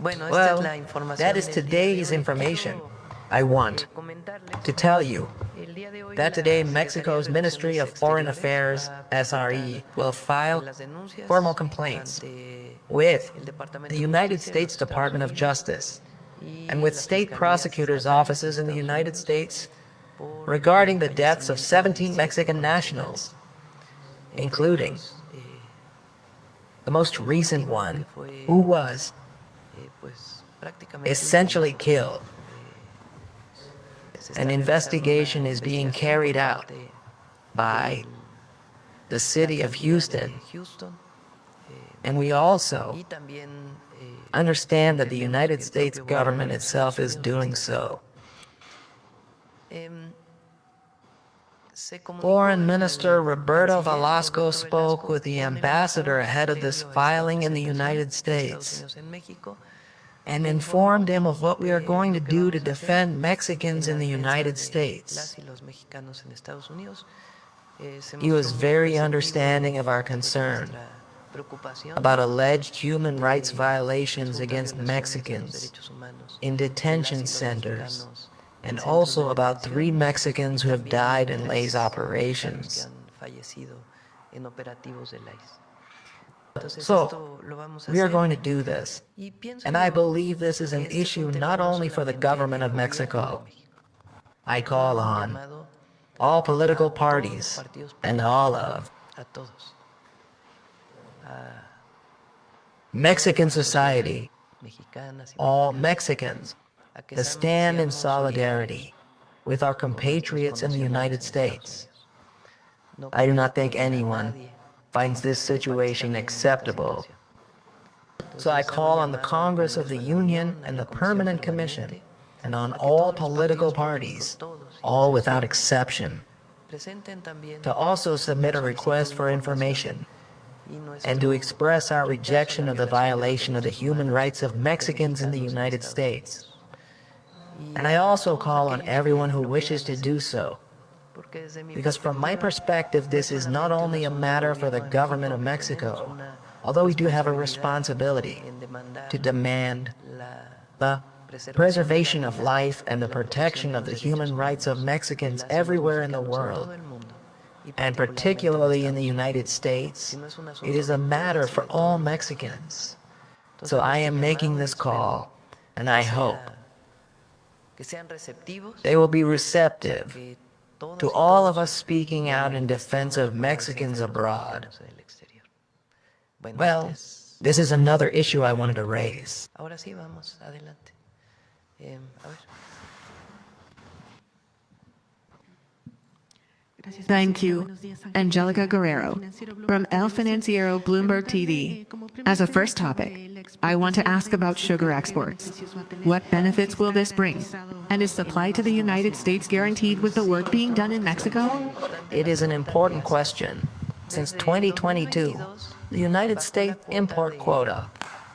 Well, that is today's information. I want to tell you that today Mexico's Ministry of Foreign Affairs, SRE, will file formal complaints with the United States Department of Justice and with state prosecutors' offices in the United States regarding the deaths of 17 Mexican nationals, including the most recent one, who was essentially killed. An investigation is being carried out by the city of Houston, and we also understand that the United States government itself is doing so. Foreign Minister Roberto Velasco spoke with the ambassador ahead of this filing in the United States and informed him of what we are going to do to defend Mexicans in the United States. He was very understanding of our concern about alleged human rights violations against Mexicans in detention centers, and also about 3 Mexicans who have died in Ley's operations. So, we are going to do this, and I believe this is an issue not only for the government of Mexico. I call on all political parties and all of Mexican society, all Mexicans, to stand in solidarity with our compatriots in the United States. I do not think anyone finds this situation acceptable. So I call on the Congress of the Union and the Permanent Commission, and on all political parties, all without exception, to also submit a request for information and to express our rejection of the violation of the human rights of Mexicans in the United States. And I also call on everyone who wishes to do so, because from my perspective, this is not only a matter for the government of Mexico, although we do have a responsibility to demand the preservation of life and the protection of the human rights of Mexicans everywhere in the world, and particularly in the United States. It is a matter for all Mexicans. So I am making this call, and I hope they will be receptive to all of us speaking out in defense of Mexicans abroad. Well, this is another issue I wanted to raise. Thank you. Angelica Guerrero from El Financiero Bloomberg TV. As a first topic, I want to ask about sugar exports. What benefits will this bring? And is supply to the United States guaranteed with the work being done in Mexico? It is an important question. Since 2022, the United States import quota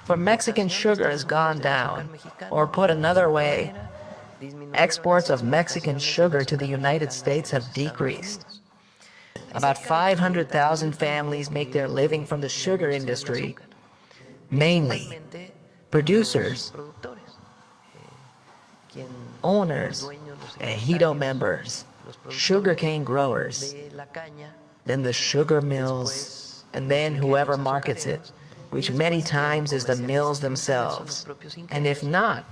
for Mexican sugar has gone down, or put another way, exports of Mexican sugar to the United States have decreased. About 500,000 families make their living from the sugar industry, mainly producers, owners, ejido members, sugarcane growers, then the sugar mills, and then whoever markets it, which many times is the mills themselves, and if not,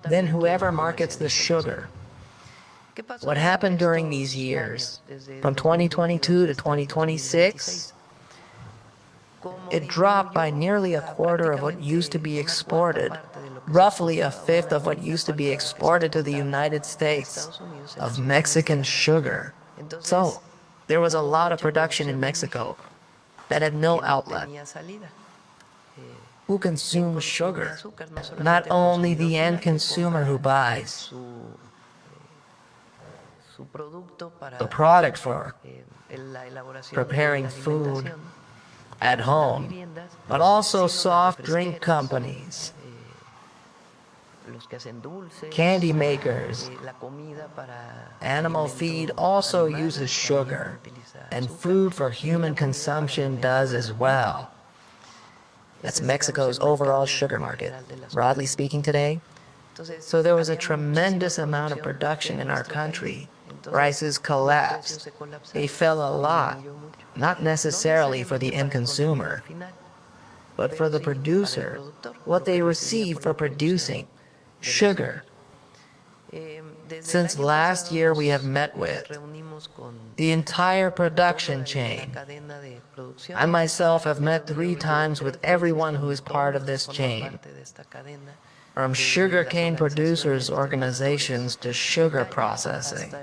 then whoever markets the sugar. What happened during these years, from 2022 to 2026, it dropped by nearly a quarter of what used to be exported, roughly a fifth of what used to be exported to the United States of Mexican sugar. So, there was a lot of production in Mexico that had no outlet. Who consumes sugar? Not only the end consumer who buys the product for preparing food at home, but also soft drink companies, candy makers. Animal feed also uses sugar, and food for human consumption does as well. That's Mexico's overall sugar market, broadly speaking today. So there was a tremendous amount of production in our country. Prices collapsed. They fell a lot, not necessarily for the end consumer, but for the producer, what they receive for producing sugar. Since last year, we have met with the entire production chain. I myself have met 3 times with everyone who is part of this chain, from sugarcane producers' organizations to sugar processing.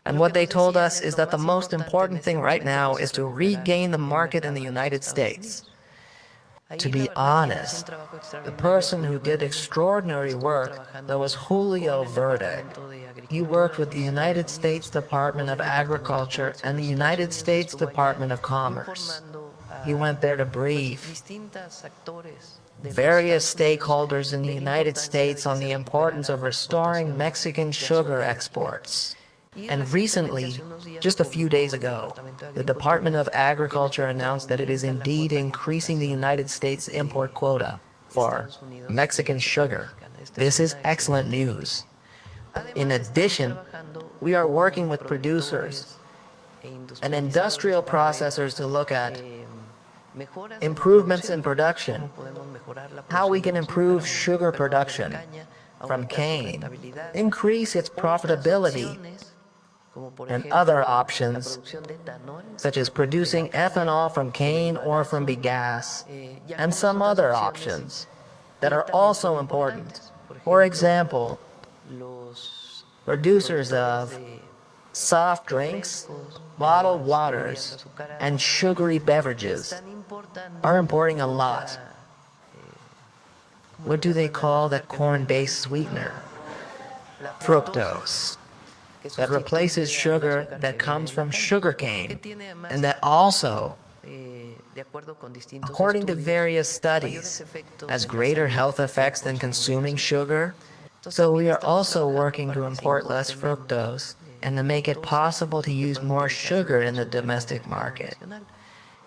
And what they told us is that the most important thing right now is to regain the market in the United States. To be honest, the person who did extraordinary work, that was Julio Verde. He worked with the United States Department of Agriculture and the United States Department of Commerce. He went there to brief various stakeholders in the United States on the importance of restoring Mexican sugar exports. And recently, just a few days ago, the Department of Agriculture announced that it is indeed increasing the United States import quota for Mexican sugar. This is excellent news. In addition, we are working with producers and industrial processors to look at improvements in production, how we can improve sugar production from cane, increase its profitability, and other options, such as producing ethanol from cane or from bagasse, and some other options that are also important. For example, producers of soft drinks, bottled waters, and sugary beverages are importing a lot. What do they call that corn-based sweetener? Fructose. That replaces sugar that comes from sugarcane, and that also, according to various studies, has greater health effects than consuming sugar. So we are also working to import less fructose and to make it possible to use more sugar in the domestic market.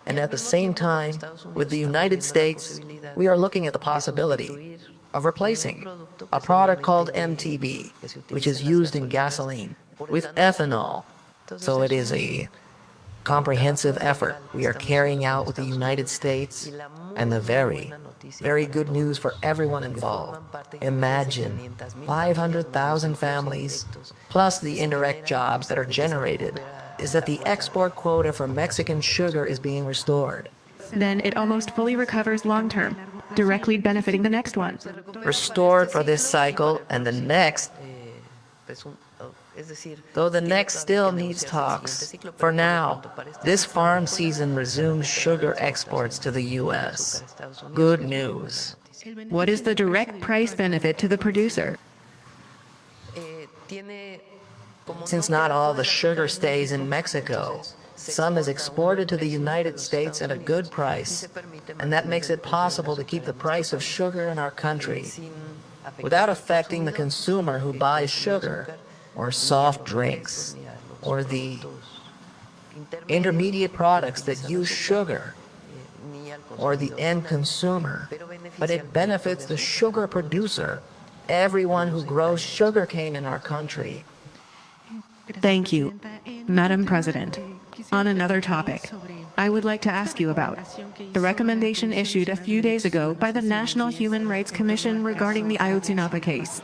And at the same time, with the United States, we are looking at the possibility of replacing a product called MTB, which is used in gasoline, with ethanol. So it is a comprehensive effort we are carrying out with the United States, and the very good news for everyone involved. Imagine 500,000 families, plus the indirect jobs that are generated, is that the export quota for Mexican sugar is being restored. Then it almost fully recovers long-term, directly benefiting the next one. Restored for this cycle and the next, though the next still needs talks. For now, this farm season resumes sugar exports to the U.S. Good news. What is the direct price benefit to the producer? Since not all the sugar stays in Mexico, some is exported to the United States at a good price, and that makes it possible to keep the price of sugar in our country without affecting the consumer who buys sugar or soft drinks or the intermediate products that use sugar or the end consumer, but it benefits the sugar producer, everyone who grows sugarcane in our country. Thank you, Madam President. On another topic, I would like to ask you about the recommendation issued a few days ago by the National Human Rights Commission regarding the Ayotzinapa case.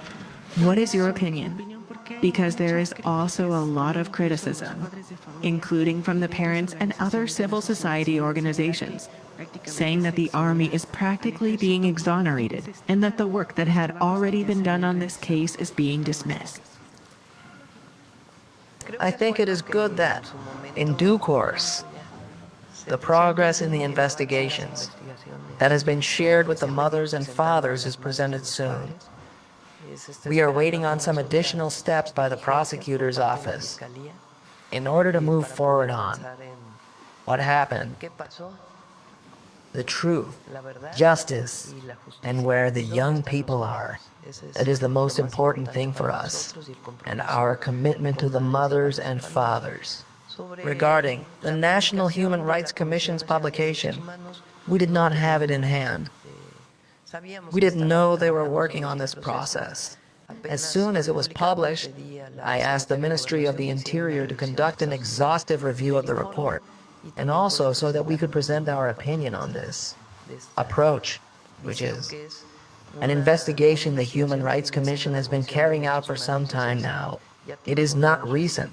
What is your opinion? Because there is also a lot of criticism, including from the parents and other civil society organizations, saying that the Army is practically being exonerated and that the work that had already been done on this case is being dismissed. I think it is good that, in due course, the progress in the investigations that has been shared with the mothers and fathers is presented soon. We are waiting on some additional steps by the prosecutor's office in order to move forward on what happened, the truth, justice, and where the young people are. That is the most important thing for us, and our commitment to the mothers and fathers. Regarding the National Human Rights Commission's publication, We did not have it in hand. We didn't know they were working on this process. As soon as it was published, I asked the Ministry of the Interior to conduct an exhaustive review of the report, and also so that we could present our opinion on this approach, which is an investigation the Human Rights Commission has been carrying out for some time now. It is not recent.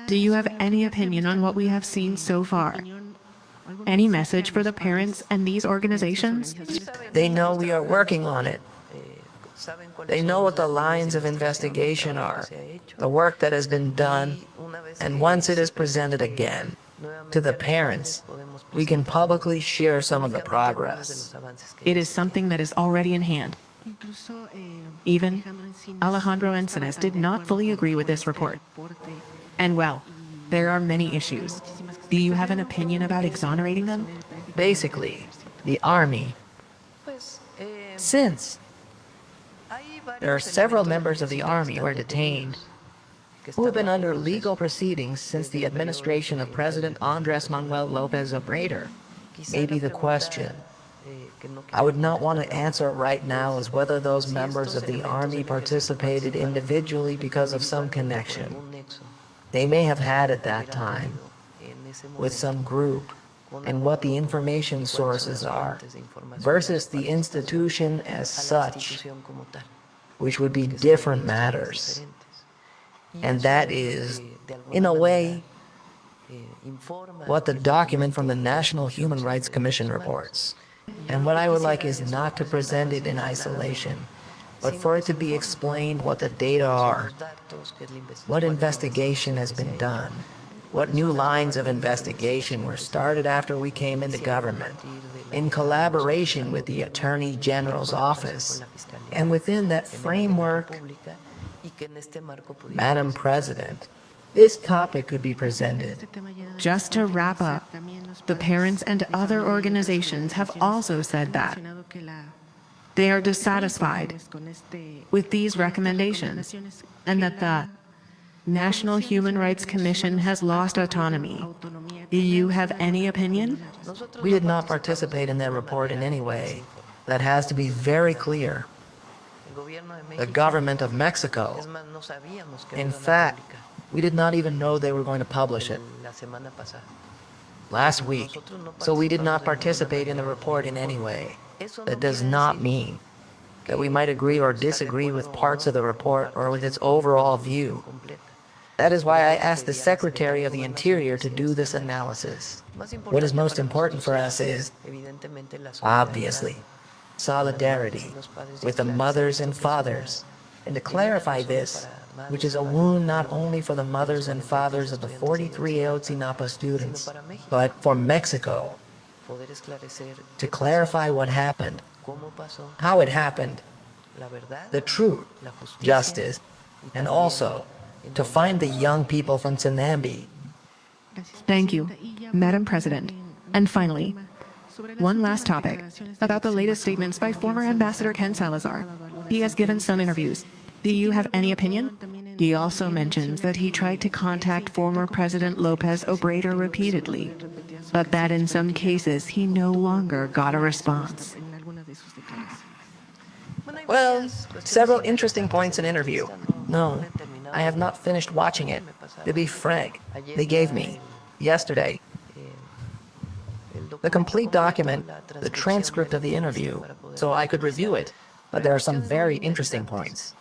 Do you have any opinion on what we have seen so far? Any message for the parents and these organizations? They know we are working on it. They know what the lines of investigation are, the work that has been done, and once it is presented again to the parents, we can publicly share some of the progress. It is something that is already in hand. Even Alejandro Encinas did not fully agree with this report. And well, there are many issues. Do you have an opinion about exonerating them? Basically, the army. Since there are several members of the army who are detained, who have been under legal proceedings since the administration of President Andres Manuel Lopez Obrador, maybe the question I would not want to answer right now is whether those members of the army participated individually because of some connection they may have had at that time with some group, and what the information sources are, versus the institution as such, which would be different matters. And that is, in a way, what the document from the National Human Rights Commission reports. And what I would like is not to present it in isolation, but for it to be explained what the data are, what investigation has been done, what new lines of investigation were started after we came into government, in collaboration with the Attorney General's office. And within that framework, Madam President, this topic could be presented. Just to wrap up, the parents and other organizations have also said that they are dissatisfied with these recommendations and that the National Human Rights Commission has lost autonomy. Do you have any opinion? We did not participate in that report in any way. That has to be very clear. The government of Mexico, in fact, we did not even know they were going to publish it last week, so we did not participate in the report in any way. That does not mean that we might agree or disagree with parts of the report or with its overall view. That is why I asked the Secretary of the Interior to do this analysis. What is most important for us is, obviously, solidarity with the mothers and fathers, and to clarify this, which is a wound not only for the mothers and fathers of the 43 Ayotzinapa students, but for Mexico, to clarify what happened, how it happened, the truth, justice, and also to find the young people from Tsunami. Thank you, Madam President. And finally, one last topic about the latest statements by former Ambassador Ken Salazar. He has given some interviews. Do you have any opinion? He also mentions that he tried to contact former President Lopez Obrador repeatedly, but that in some cases he no longer got a response. Well, several interesting points in interview. No, I have not finished watching it. To be frank, they gave me, yesterday, the complete document, the transcript of the interview, so I could review it, but there are some very interesting points.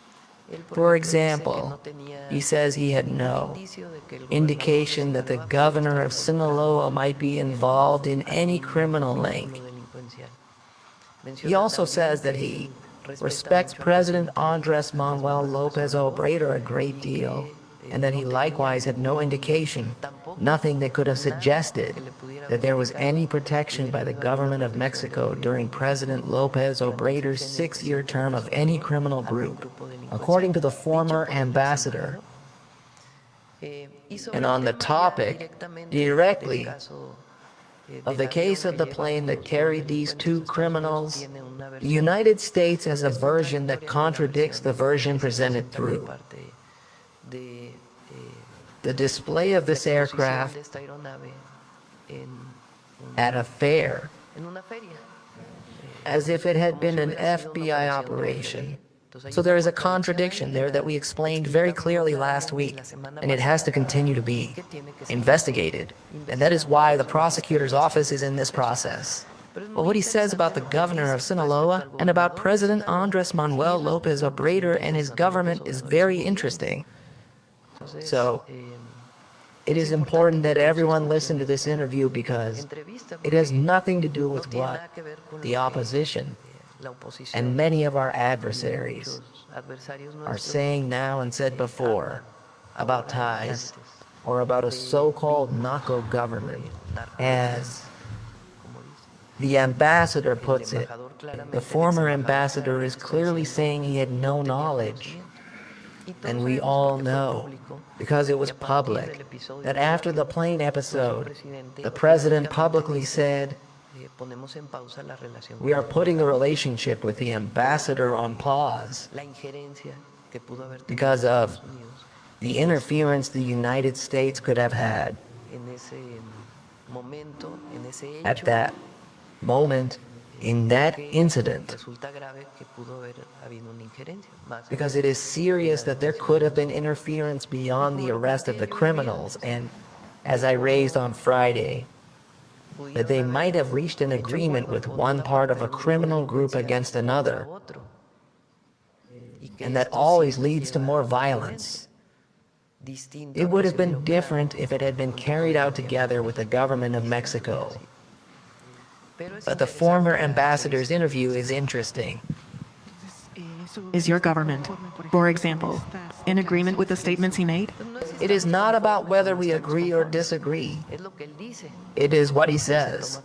For example, he says he had no indication that the governor of Sinaloa might be involved in any criminal link. He also says that he respects President Andres Manuel Lopez Obrador a great deal, and that he likewise had no indication, nothing that could have suggested that there was any protection by the government of Mexico during President Lopez Obrador's 6-year term of any criminal group, according to the former ambassador. And on the topic, directly, of the case of the plane that carried these two criminals, the United States has a version that contradicts the version presented through. The display of this aircraft at a fair, as if it had been an FBI operation. So there is a contradiction there that we explained very clearly last week, and it has to continue to be investigated. And that is why the prosecutor's office is in this process. But what he says about the governor of Sinaloa and about President Andres Manuel Lopez Obrador and his government is very interesting. So, it is important that everyone listen to this interview because it has nothing to do with what the opposition and many of our adversaries are saying now and said before about ties or about a so-called narco government. As the ambassador puts it, the former ambassador is clearly saying he had no knowledge. And we all know, because it was public, that after the plane episode, the president publicly said, "We are putting the relationship with the ambassador on pause because of the interference the United States could have had at that moment in that incident, because it is serious that there could have been interference beyond the arrest of the criminals, and as I raised on Friday, that they might have reached an agreement with one part of a criminal group against another, and that always leads to more violence. It would have been different if it had been carried out together with the government of Mexico. But the former ambassador's interview is interesting. Is your government, for example, in agreement with the statements he made? It is not about whether we agree or disagree. It is what he says,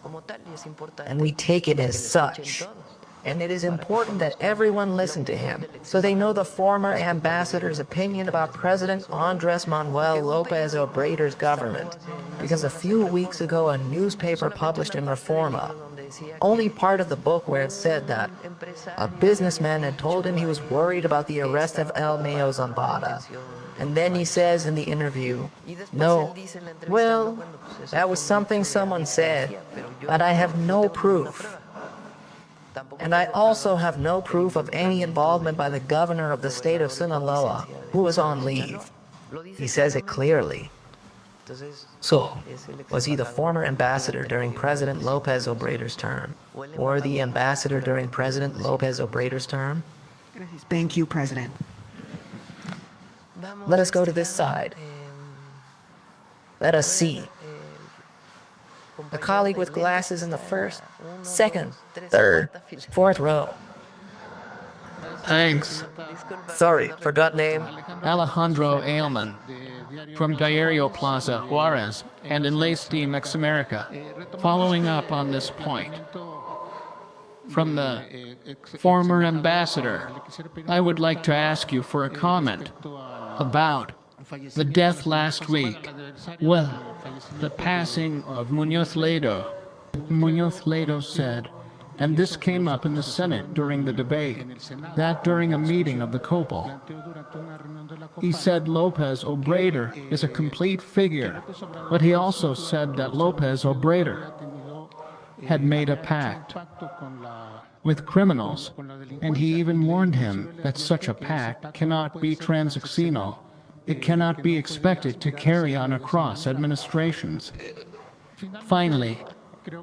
and we take it as such. And it is important that everyone listen to him, so they know the former ambassador's opinion about President Andres Manuel Lopez Obrador's government. Because a few weeks ago, a newspaper published in Reforma only part of the book where it said that a businessman had told him he was worried about the arrest of El Mayo Zambada. And then he says in the interview, "No, well, that was something someone said, but I have no proof. And I also have no proof of any involvement by the governor of the state of Sinaloa, who was on leave." He says it clearly. So, was he the former ambassador during President Lopez Obrador's term, or the ambassador during President Lopez Obrador's term? Thank you, President. Let us go to this side. Let us see. A colleague with glasses in the first, second, third, fourth row. Thanks. Sorry, forgot name. Alejandro Ailman from Diario Plaza, Juarez, and Enlace de Mex-America. Following up on this point, from the former ambassador, I would like to ask you for a comment about the death last week. Well, the passing of Muñoz Ledo. Muñoz Ledo said, and this came up in the Senate during the debate, that during a meeting of the COPL, he said Lopez Obrador is a complete figure, but he also said that Lopez Obrador had made a pact with criminals, and he even warned him that such a pact cannot be transactional. It cannot be expected to carry on across administrations. Finally,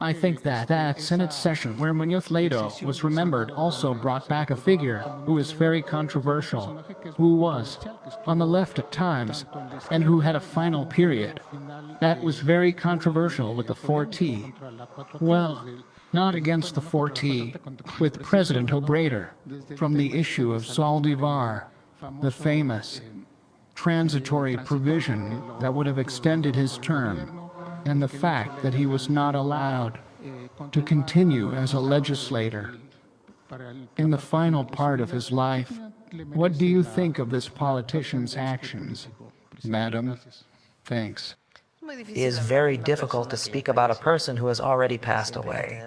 I think that Senate session where Muñoz Ledo was remembered also brought back a figure who is very controversial, who was on the left at times, and who had a final period that was very controversial with the 4T. Well, not against the 4T, with President Obrador, from the issue of Zaldivar, the famous transitory provision that would have extended his term, and the fact that he was not allowed to continue as a legislator in the final part of his life. What do you think of this politician's actions, madam? Thanks. It is very difficult to speak about a person who has already passed away.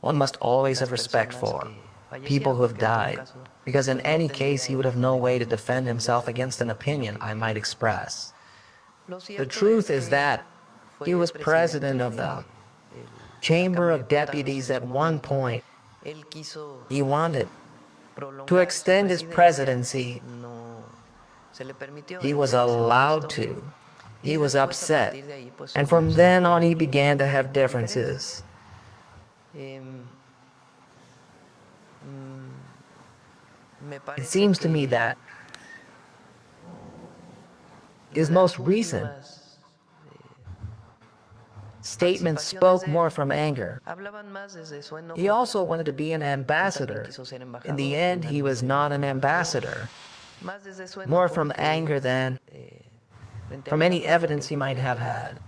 One must always have respect for people who have died, because in any case he would have no way to defend himself against an opinion I might express. The truth is that he was president of the Chamber of Deputies at one point. He wanted to extend his presidency. He was allowed to. He was upset. And from then on, he began to have differences. It seems to me that his most recent statements spoke more from anger. He also wanted to be an ambassador. In the end, he was not an ambassador. More from anger than from any evidence he might have had.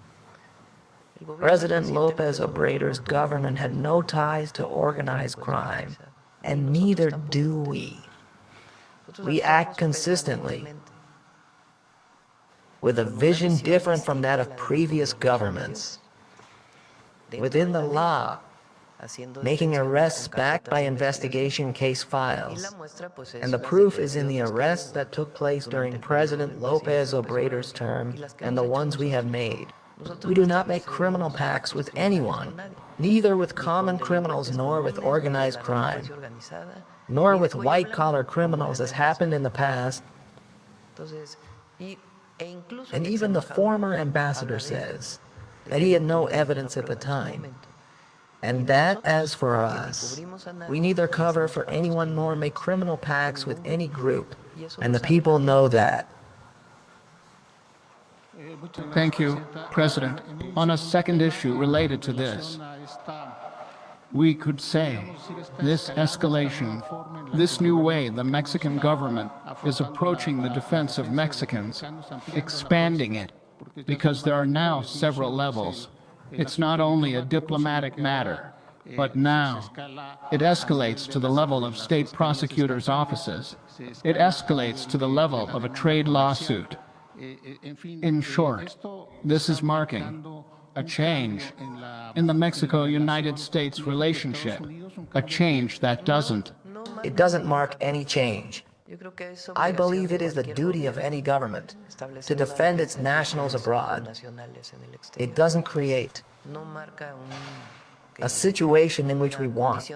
President Lopez Obrador's government had no ties to organized crime, and neither do we. We act consistently, with a vision different from that of previous governments. Within the law, making arrests backed by investigation case files. And the proof is in the arrests that took place during President Lopez Obrador's term and the ones we have made. We do not make criminal pacts with anyone, neither with common criminals nor with organized crime, nor with white-collar criminals as happened in the past. And even the former ambassador says that he had no evidence at the time. And that, as for us, we neither cover for anyone nor make criminal pacts with any group, and the people know that. Thank you, President. On a second issue related to this, we could say this escalation, this new way the Mexican government is approaching the defense of Mexicans, expanding it, because there are now several levels. It's not only a diplomatic matter, but now it escalates to the level of state prosecutors' offices. It escalates to the level of a trade lawsuit. In short, this is marking a change in the Mexico-United States relationship, a change that doesn't. It doesn't mark any change. I believe it is the duty of any government to defend its nationals abroad. It doesn't create a situation in which we want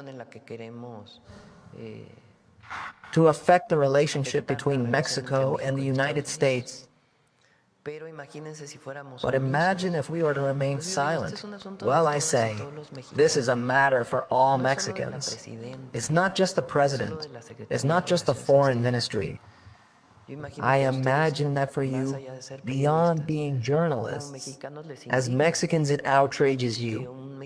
to affect the relationship between Mexico and the United States. But imagine if we were to remain silent. Well, I say, this is a matter for all Mexicans. It's not just the president. It's not just the foreign ministry. I imagine that for you, beyond being journalists, as Mexicans it outrages you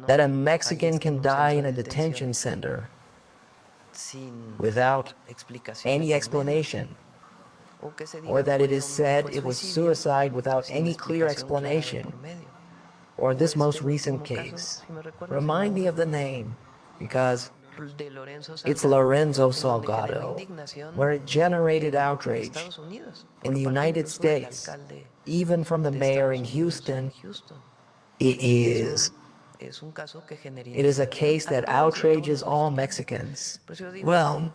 that a Mexican can die in a detention center without any explanation, or that it is said it was suicide without any clear explanation, or this most recent case. Remind me of the name, because it's Lorenzo Salgado, where it generated outrage in the United States, even from the mayor in Houston. It is a case that outrages all Mexicans. Well,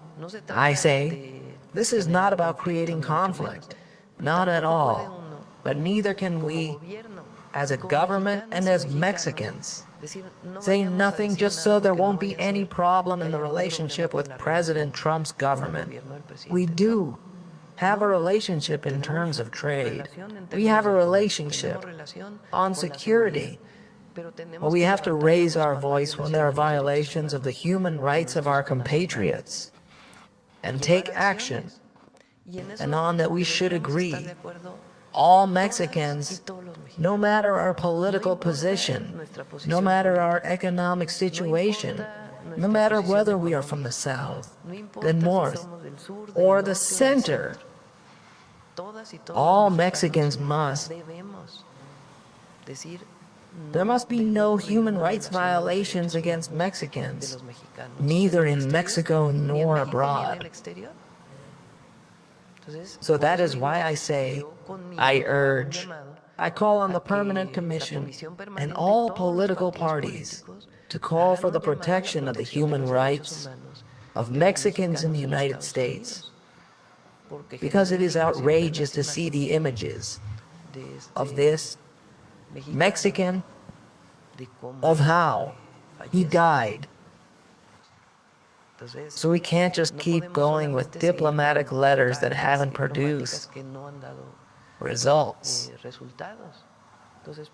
I say, this is not about creating conflict, not at all, but neither can we, as a government and as Mexicans, say nothing just so there won't be any problem in the relationship with President Trump's government. We do have a relationship in terms of trade. We have a relationship on security. But we have to raise our voice when there are violations of the human rights of our compatriots and take action. And on that we should agree. All Mexicans, no matter our political position, no matter our economic situation, no matter whether we are from the South, the North, or the Center, all Mexicans must. There must be no human rights violations against Mexicans, neither in Mexico nor abroad. So that is why I say, I call on the Permanent Commission and all political parties to call for the protection of the human rights of Mexicans in the United States, because it is outrageous to see the images of this Mexican of how he died. So we can't just keep going with diplomatic letters that haven't produced results.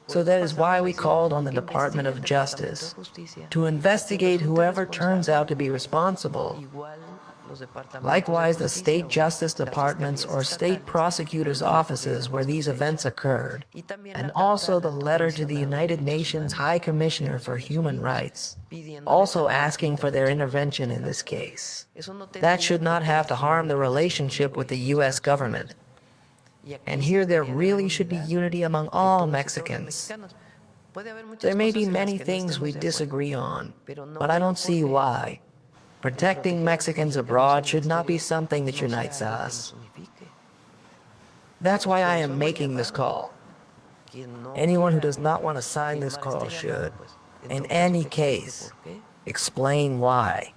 So that is why we called on the Department of Justice to investigate whoever turns out to be responsible. Likewise, the state justice departments or state prosecutors' offices where these events occurred, and also the letter to the United Nations High Commissioner for Human Rights, also asking for their intervention in this case. That should not have to harm the relationship with the U.S. government. And here there really should be unity among all Mexicans. There may be many things we disagree on, but I don't see why. Protecting Mexicans abroad should not be something that unites us. That's why I am making this call. Anyone who does not want to sign this call should, in any case, explain why.